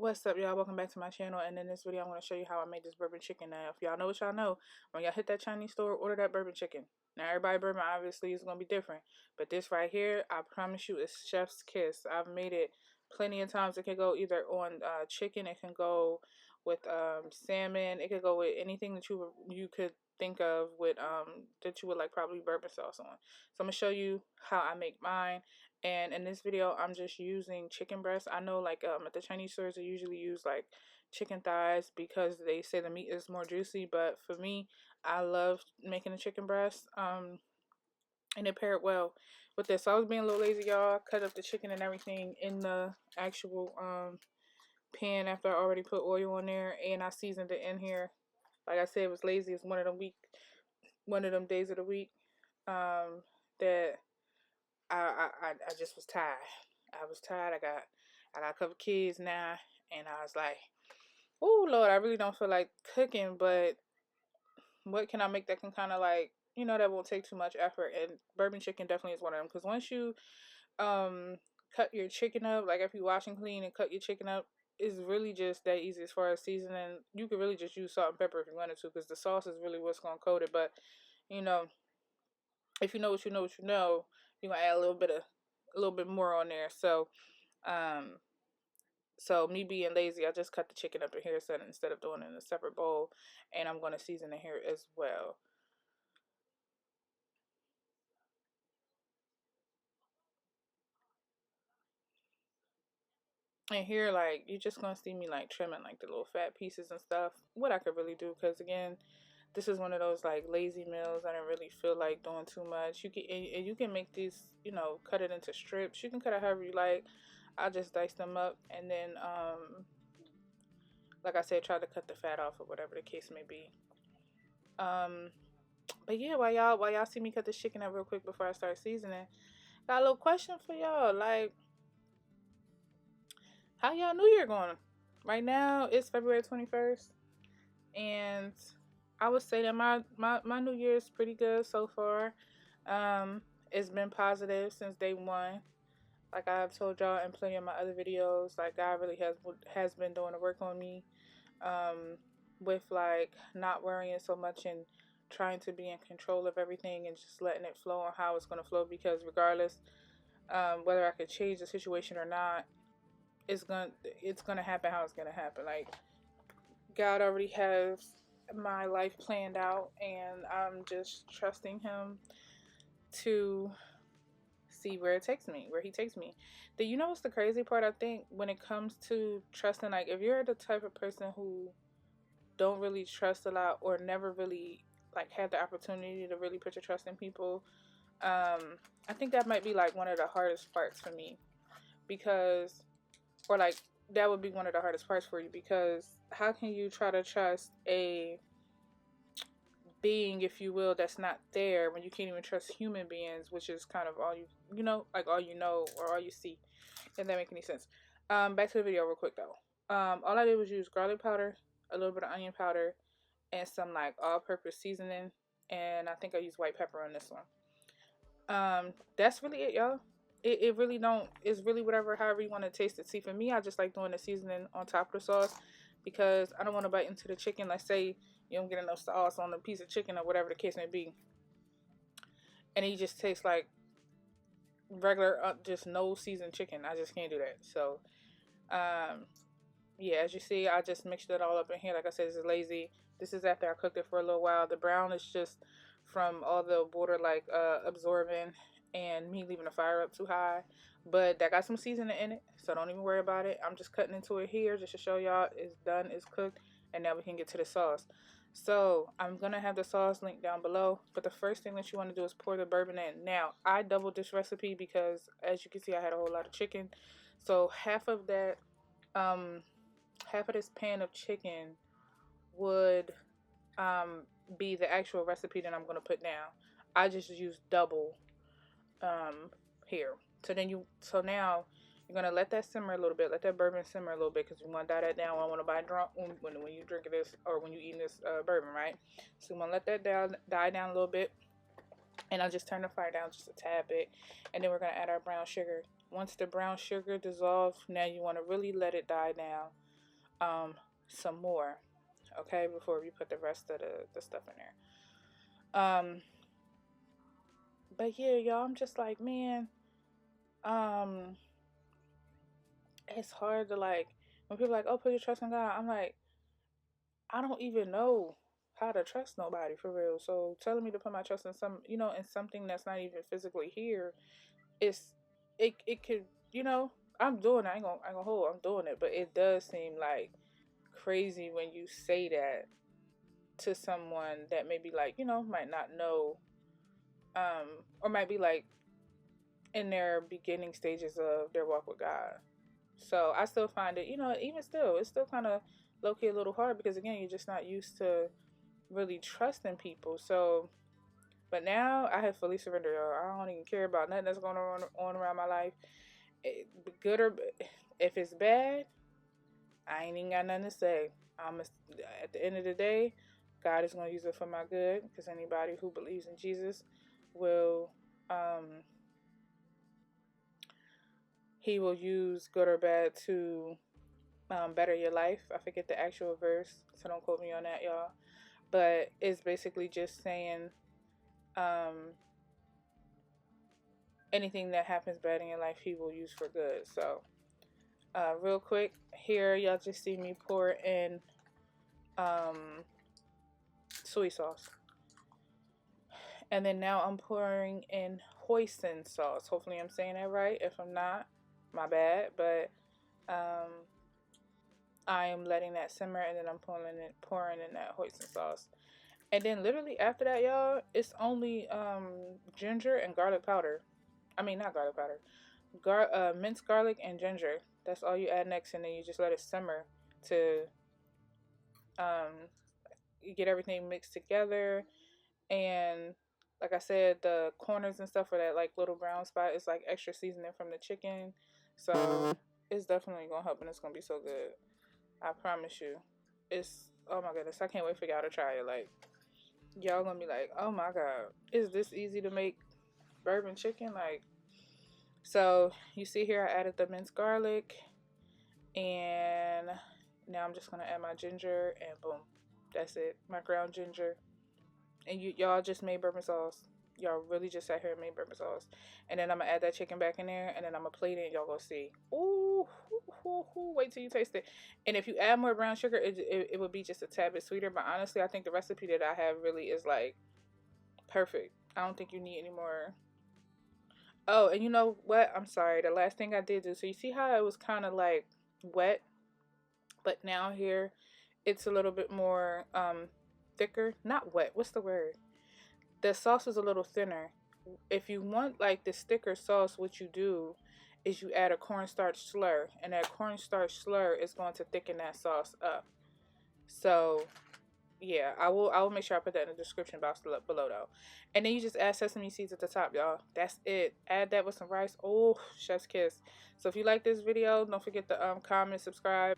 What's up, y'all? Welcome back to my channel. And in this video, I'm going to show you how I made this bourbon chicken. Now, if y'all know what y'all know, when y'all hit that Chinese store, order that bourbon chicken. Now, everybody bourbon obviously is going to be different. But this right here, I promise you, is chef's kiss. I've made it plenty of times. It can go either on chicken. It can go with salmon. It could go with anything that you could think of with that you would like probably bourbon sauce on. So I'm going to show you how I make mine. And in this video, I'm just using chicken breast. I know like at the Chinese stores, they usually use like chicken thighs because they say the meat is more juicy. But for me, I love making a chicken breast. And it paired well with this. So I was being a little lazy, y'all. Cut up the chicken and everything in the actual pan after I already put oil on there. And I seasoned it in here. Like I said, it was lazy. It's one of them days of the week that I just was tired. I was tired. I got a couple kids now, and I was like, oh Lord, I really don't feel like cooking, but what can I make that can kind of like, that won't take too much effort? And bourbon chicken definitely is one of them, because once you cut your chicken up, like if you wash and clean and cut your chicken up, it's really just that easy as far as seasoning. You could really just use salt and pepper if you wanted to, because the sauce is really what's gonna coat it. But if you know what you know, you're gonna add a little bit more on there. So me being lazy, I just cut the chicken up in here instead of doing it in a separate bowl, and I'm gonna season it here as well. And here, like, you're just gonna see me like trimming like the little fat pieces and stuff. What I could really do, because again, this is one of those like lazy meals. I didn't really feel like doing too much. You can make these, cut it into strips. You can cut it however you like. I just dice them up, and then like I said, try to cut the fat off or whatever the case may be. But yeah, while y'all see me cut the chicken up real quick before I start seasoning, got a little question for y'all. Like, how y'all New Year going? Right now it's February 21st, and I would say that my New Year is pretty good so far. It's been positive since day one. Like I've told y'all in plenty of my other videos, like God really has been doing the work on me, with like not worrying so much and trying to be in control of everything and just letting it flow on how it's going to flow, because regardless whether I could change the situation or not, it's gonna happen how it's gonna happen. Like God already has my life planned out, and I'm just trusting him to see where he takes me. Do you know what's the crazy part? I think when it comes to trusting, like if you're the type of person who don't really trust a lot, or never really like had the opportunity to really put your trust in people, I think that might be like one of the hardest parts for me, because, or like that would be one of the hardest parts for you, because how can you try to trust a being, if you will, that's not there, when you can't even trust human beings, which is kind of all like all you know or all you see? Does that make any sense? Back to the video real quick though. All I did was use garlic powder, a little bit of onion powder, and some like all-purpose seasoning, and I think I used white pepper on this one. That's really it, y'all. It really don't, it's really whatever, however you want to taste it. See, for me, I just like doing the seasoning on top of the sauce, because I don't want to bite into the chicken. Let's say you don't get enough sauce on a piece of chicken or whatever the case may be, and it just tastes like regular, just no seasoned chicken. I just can't do that. So yeah, as you see, I just mixed it all up in here. Like I said, this is lazy. This is after I cooked it for a little while. The brown is just from all the water like absorbing and me leaving the fire up too high, but that got some seasoning in it, so don't even worry about it. I'm just cutting into it here just to show y'all it's done, it's cooked, and now we can get to the sauce. So I'm gonna have the sauce linked down below, but the first thing that you want to do is pour the bourbon in. Now I doubled this recipe because, as you can see, I had a whole lot of chicken, so half of this pan of chicken would be the actual recipe that I'm going to put down. I just used double here. So now you're going to let that simmer a little bit. Let that bourbon simmer a little bit, because you want to die that down. I don't want to buy drunk when you drink this, or when you eating this bourbon, right? So I'm going to let that die down a little bit, and I'll just turn the fire down just a tad bit, and then we're going to add our brown sugar. Once the brown sugar dissolves, now you want to really let it die down. some more, okay, before we put the rest of the stuff in there. But yeah, y'all, I'm just like, man, um, it's hard to like when people are like, oh, put your trust in God. I'm like, I don't even know how to trust nobody for real. So telling me to put my trust in in something that's not even physically here, it's it could, I'm doing it. I ain't gonna hold. I'm doing it, but it does seem like crazy when you say that to someone that maybe like might not know, or might be like in their beginning stages of their walk with God. So I still find it, even still, it's still kind of low key a little hard because again, you're just not used to really trusting people. So, but now I have fully surrendered. I don't even care about nothing that's going on around my life. Good or if it's bad, I ain't even got nothing to say. At the end of the day, God is going to use it for my good because anybody who believes in Jesus will, he will use good or bad to better your life. I forget the actual verse, so don't quote me on that, y'all. But it's basically just saying anything that happens bad in your life, he will use for good. So, real quick, here y'all just see me pour in soy sauce. And then now I'm pouring in hoisin sauce. Hopefully I'm saying that right. If I'm not, my bad. But I am letting that simmer and then I'm pouring in that hoisin sauce. And then literally after that, y'all, it's only ginger and garlic powder. I mean, not garlic powder. Minced garlic and ginger. That's all you add next, and then you just let it simmer to get everything mixed together. And like I said, the corners and stuff for that like little brown spot is like extra seasoning from the chicken. So it's definitely gonna help, and it's gonna be so good. I promise you. It's, oh my goodness, I can't wait for y'all to try it. Like, y'all gonna be like, oh my god, is this easy to make bourbon chicken? Like, so you see here I added the minced garlic, and now I'm just gonna add my ginger, and boom, that's it, my ground ginger. And y'all just made bourbon sauce. Y'all really just sat here and made bourbon sauce. And then I'm gonna add that chicken back in there, and then I'm gonna plate it, and y'all gonna see. Ooh, wait till you taste it. And if you add more brown sugar, it would be just a tad bit sweeter. But honestly, I think the recipe that I have really is like perfect. I don't think you need any more. Oh, and you know what? I'm sorry. The last thing I did do. So you see how it was kind of like wet, but now here it's a little bit more thicker. Not wet. What's the word? The sauce is a little thinner. If you want like this thicker sauce, what you do is you add a cornstarch slur, and that cornstarch slur is going to thicken that sauce up. So yeah, I will make sure I put that in the description box below though. And then you just add sesame seeds at the top, y'all. That's it. Add that with some rice. Oh, chef's kiss. So if you like this video, don't forget to comment, subscribe.